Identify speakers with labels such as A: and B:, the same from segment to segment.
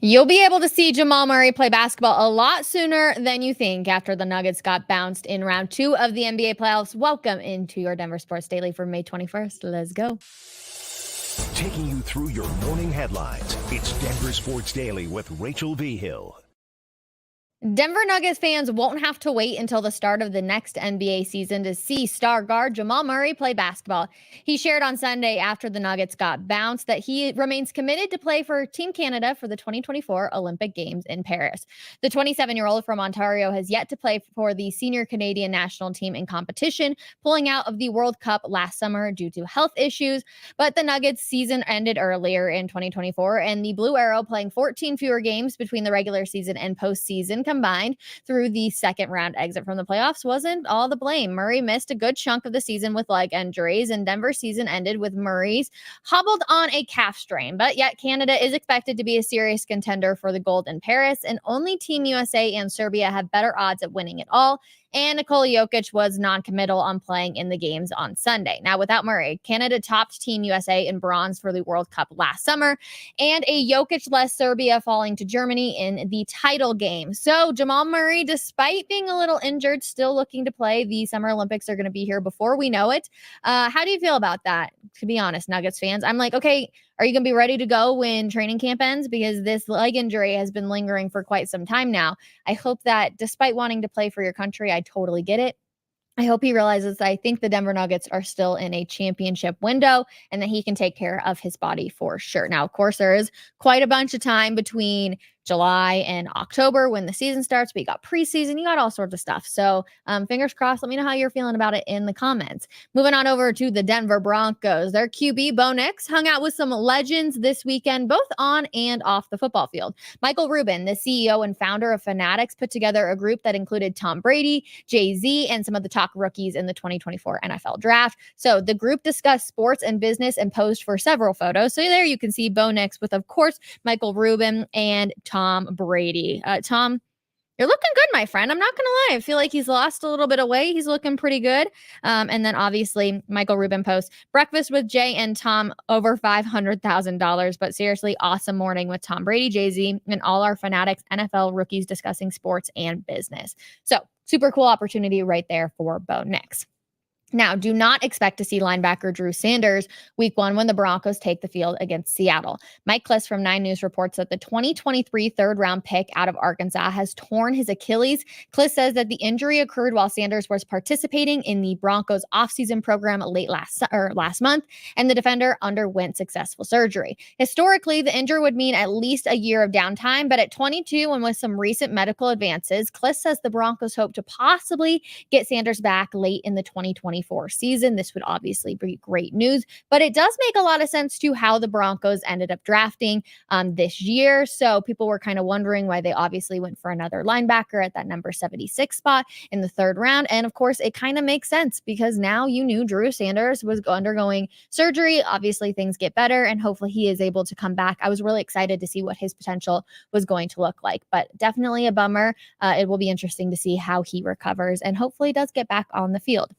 A: You'll be able to see Jamal Murray play basketball a lot sooner than you think after the Nuggets got bounced in round 2 of the NBA playoffs. Welcome into your Denver Sports Daily for May 21st. Let's go.
B: Taking you through your morning headlines, it's Denver Sports Daily with Rachel Vigil.
A: Denver Nuggets fans won't have to wait until the start of the next NBA season to see star guard Jamal Murray play basketball. He shared on Sunday after the Nuggets got bounced that he remains committed to play for Team Canada for the 2024 Olympic Games in Paris. The 27-year-old from Ontario has yet to play for the senior Canadian national team in competition, pulling out of the World Cup last summer due to health issues. But the Nuggets season ended earlier in 2024, and the Blue Arrow playing 14 fewer games between the regular season and postseason combined through the second round exit from the playoffs wasn't all the blame. Murray missed a good chunk of the season with leg injuries, and Denver's season ended with Murray's hobbled on a calf strain. But yet Canada is expected to be a serious contender for the gold in Paris, and only Team USA and Serbia have better odds at winning it all. And Nikola Jokic was non-committal on playing in the games on Sunday. Now, without Murray, Canada topped Team USA in bronze for the World Cup last summer, and a Jokic-less Serbia falling to Germany in the title game. So Jamal Murray, despite being a little injured, still looking to play. The Summer Olympics are going to be here before we know it. How do you feel about that? To be honest, Nuggets fans, I'm like, okay, are you going to be ready to go when training camp ends? Because this leg injury has been lingering for quite some time now. I hope that despite wanting to play for your country, I totally get it. I hope he realizes that I think the Denver Nuggets are still in a championship window and that he can take care of his body for sure. Now, of course, there is quite a bunch of time between July and October when the season starts, but you got preseason, you got all sorts of stuff. So fingers crossed. Let me know how you're feeling about it in the comments. Moving on over to the Denver Broncos. Their QB, Bo Nix, hung out with some legends this weekend, both on and off the football field. Michael Rubin, the CEO and founder of Fanatics, put together a group that included Tom Brady, Jay-Z, and some of the top rookies in the 2024 NFL draft. So the group discussed sports and business and posed for several photos. So there you can see Bo Nix with, of course, Michael Rubin and Tom Brady. Tom, you're looking good, my friend. I'm not going to lie. I feel like he's lost a little bit of weight. He's looking pretty good. And then obviously Michael Rubin posts breakfast with Jay and Tom over $500,000. But seriously, awesome morning with Tom Brady, Jay-Z, and all our Fanatics NFL rookies discussing sports and business. So super cool opportunity right there for Bo Nix. Now, do not expect to see linebacker Drew Sanders week 1 when the Broncos take the field against Seattle. Mike Kliss from 9 News reports that the 2023 third-round pick out of Arkansas has torn his Achilles. Kliss says that the injury occurred while Sanders was participating in the Broncos offseason program late last month, and the defender underwent successful surgery. Historically, the injury would mean at least a year of downtime, but at 22 and with some recent medical advances, Kliss says the Broncos hope to possibly get Sanders back late in the 2024 season. This would obviously be great news, but it does make a lot of sense to how the Broncos ended up drafting this year. So people were kind of wondering why they obviously went for another linebacker at that number 76 spot in the 3rd round. And of course, it kind of makes sense because now you knew Drew Sanders was undergoing surgery. Obviously, things get better and hopefully he is able to come back. I was really excited to see what his potential was going to look like, but definitely a bummer. It will be interesting to see how he recovers and hopefully does get back on the field.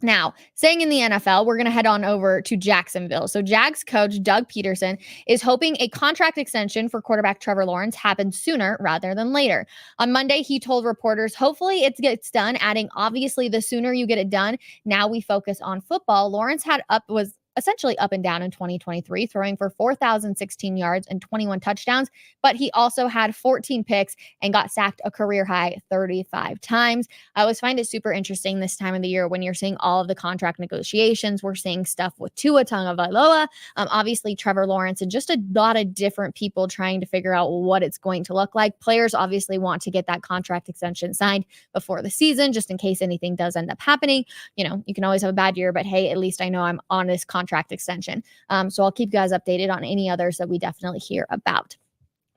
A: Now, staying in the NFL, we're going to head on over to Jacksonville. So Jags coach Doug Peterson is hoping a contract extension for quarterback Trevor Lawrence happens sooner rather than later. On Monday, he told reporters, hopefully it gets done, adding, obviously, the sooner you get it done, now we focus on football. Lawrence was essentially up and down in 2023, throwing for 4,016 yards and 21 touchdowns, but he also had 14 picks and got sacked a career high 35 times. I always find it super interesting this time of the year when you're seeing all of the contract negotiations. We're seeing stuff with Tua Tagovailoa, obviously Trevor Lawrence, and just a lot of different people trying to figure out what it's going to look like. Players obviously want to get that contract extension signed before the season, just in case anything does end up happening. You know, you can always have a bad year, but hey, at least I know I'm on this contract extension. So I'll keep you guys updated on any others that we definitely hear about.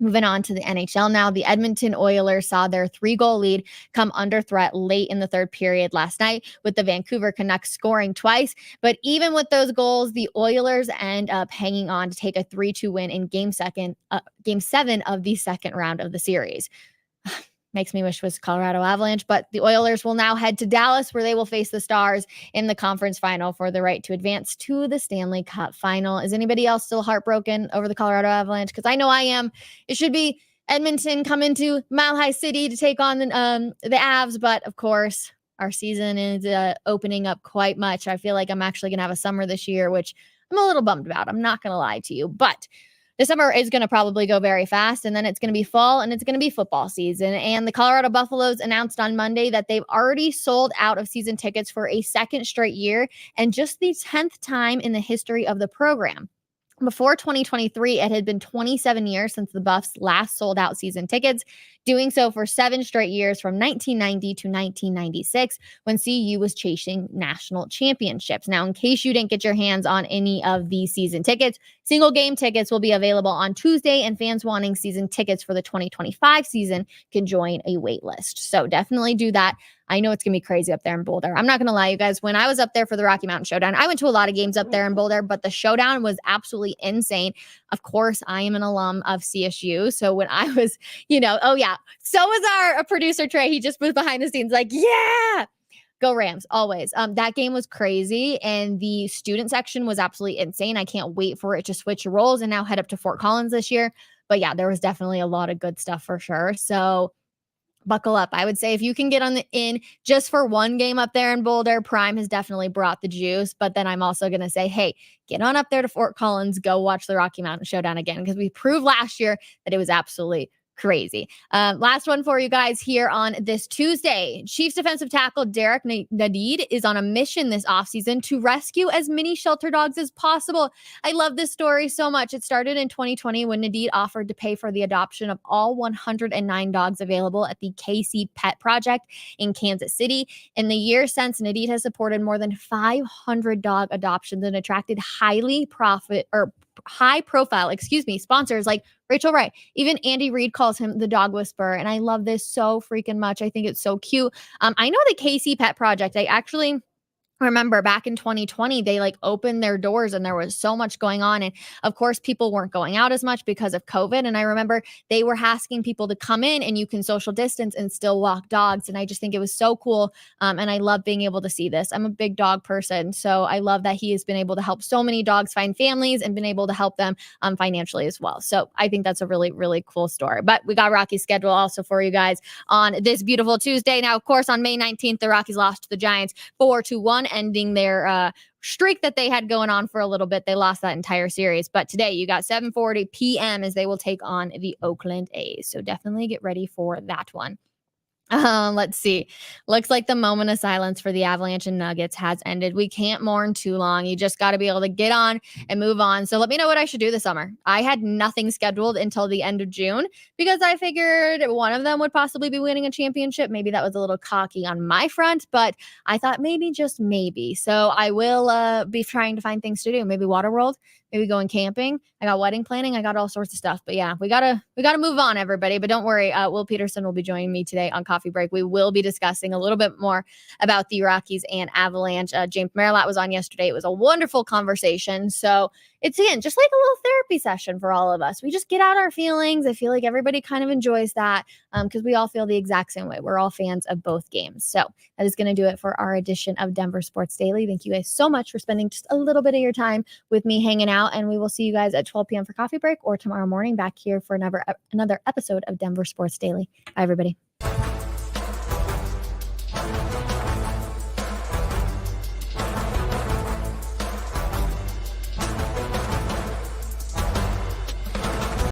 A: Moving on to the NHL now, the Edmonton Oilers saw their 3-goal lead come under threat late in the 3rd period last night, with the Vancouver Canucks scoring twice. But even with those goals, the Oilers end up hanging on to take a 3-2 win in Game 7 of the second round of the series. Makes me wish it was Colorado Avalanche, but the Oilers will now head to Dallas where they will face the Stars in the conference final for the right to advance to the Stanley Cup final. Is anybody else still heartbroken over the Colorado Avalanche? Because I know I am. It should be Edmonton coming to Mile High City to take on the Avs, but of course, our season is opening up quite much. I feel like I'm actually going to have a summer this year, which I'm a little bummed about. I'm not going to lie to you, but the summer is going to probably go very fast, and then it's going to be fall, and it's going to be football season. And the Colorado Buffaloes announced on Monday that they've already sold out of season tickets for a second straight year, and just the 10th time in the history of the program. Before 2023, it had been 27 years since the Buffs last sold out season tickets, doing so for 7 straight years from 1990 to 1996 when CU was chasing national championships. Now, in case you didn't get your hands on any of these season tickets, single game tickets will be available on Tuesday, and fans wanting season tickets for the 2025 season can join a wait list. So definitely do that. I know it's going to be crazy up there in Boulder. I'm not going to lie, you guys. When I was up there for the Rocky Mountain Showdown, I went to a lot of games up there in Boulder, but the Showdown was absolutely insane. Of course, I am an alum of CSU. So when I was, oh yeah, so was our producer Trey. He just was behind the scenes like, yeah, go Rams, always. That game was crazy, and the student section was absolutely insane. I can't wait for it to switch roles and now head up to Fort Collins this year. But yeah, there was definitely a lot of good stuff for sure. So buckle up. I would say if you can get on the in just for one game up there in Boulder, Prime has definitely brought the juice. But then I'm also going to say, hey, get on up there to Fort Collins, go watch the Rocky Mountain Showdown again, because we proved last year that it was absolutely crazy. Last one for you guys here on this Tuesday. Chiefs defensive tackle Derek Nnadi is on a mission this offseason to rescue as many shelter dogs as possible. I love this story so much. It started in 2020 when Nnadi offered to pay for the adoption of all 109 dogs available at the KC Pet Project in Kansas City. In the year since, Nnadi has supported more than 500 dog adoptions and attracted high profile sponsors like Rachel Ray. Even Andy Reid calls him the dog whisperer. And I love this so freaking much. I think it's so cute. I know the KC Pet Project. I actually remember back in 2020, they opened their doors and there was so much going on. And of course, people weren't going out as much because of COVID. And I remember they were asking people to come in and you can social distance and still walk dogs. And I just think it was so cool. And I love being able to see this. I'm a big dog person. So I love that he has been able to help so many dogs find families and been able to help them financially as well. So I think that's a really, really cool story. But we got Rockies schedule also for you guys on this beautiful Tuesday. Now, of course, on May 19th, the Rockies lost to the Giants 4-1. Ending their streak that they had going on for a little bit. They lost that entire series. But today you got 7:40 p.m. as they will take on the Oakland A's. So definitely get ready for that one. Let's see. Looks like the moment of silence for the Avalanche and Nuggets has ended. We can't mourn too long. You just got to be able to get on and move on. So let me know what I should do this summer. I had nothing scheduled until the end of June because I figured one of them would possibly be winning a championship. Maybe that was a little cocky on my front, but I thought maybe, just maybe. So I will be trying to find things to do. Maybe Waterworld, maybe going camping. I got wedding planning. I got all sorts of stuff. But yeah, we gotta move on, everybody. But don't worry, Will Peterson will be joining me today on Coffee Break. We will be discussing a little bit more about the Rockies and Avalanche. James Merilatt was on yesterday. It was a wonderful conversation. So it's, again, just like a little therapy session for all of us. We just get out our feelings. I feel like everybody kind of enjoys that because we all feel the exact same way. We're all fans of both games. So that is going to do it for our edition of Denver Sports Daily. Thank you guys so much for spending just a little bit of your time with me hanging out. And we will see you guys at 12 p.m. for coffee break or tomorrow morning back here for another episode of Denver Sports Daily. Bye, everybody.